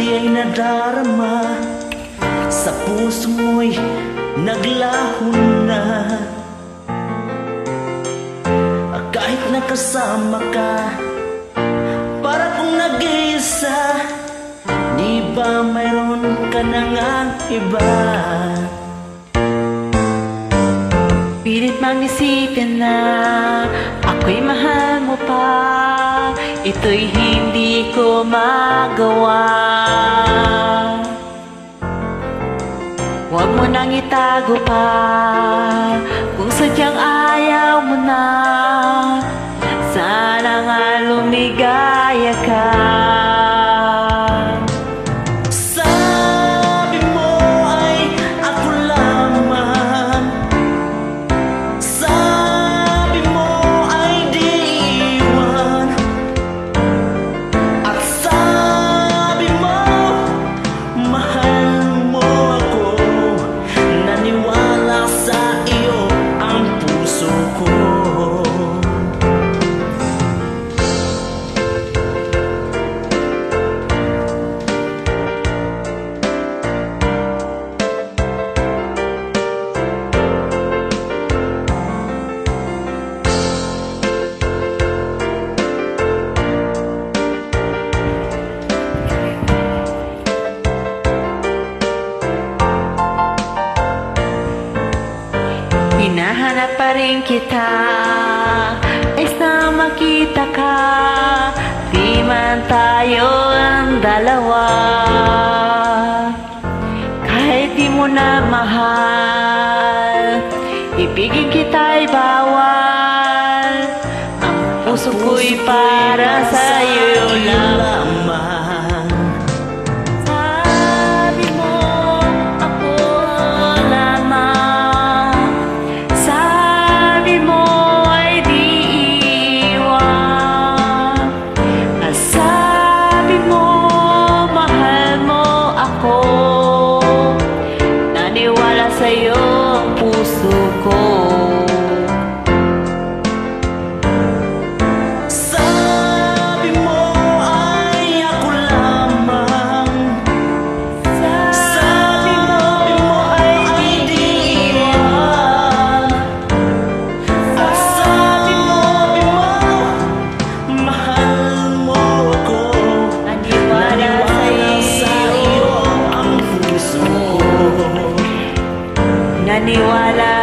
dati ay nadarama, sa puso mo'y naglaho na. Kahit nakasama ka, para kung nag-iisa, di ba mayroon ka na ngang iba? Pilit mang isipin na ako'y mahal mo pa, ito'y hindi ko magawa. Huwag mo nang itago pa, kung sadyang ayaw mo na, sana nga lumigaya ka. Sabi mo ay ako lamang, sabi mo ay di iwan, at sabi mo mahal mo ako. Naniwala sa iyo ang puso ko. Hinahanap pa rin kita, ay sa makita ka, di man tayo ang dalawa. Kahit di mo na mahal, ibigin kita'y bawal, ang puso ko'y para sa'yo lamang. Sa'yo ang puso ko. Sabi mo ay ako lamang, sabi mo ay di iwan, at sabi mo mahal mo ako. Naniwala sa iyo ang puso ko. Naniwala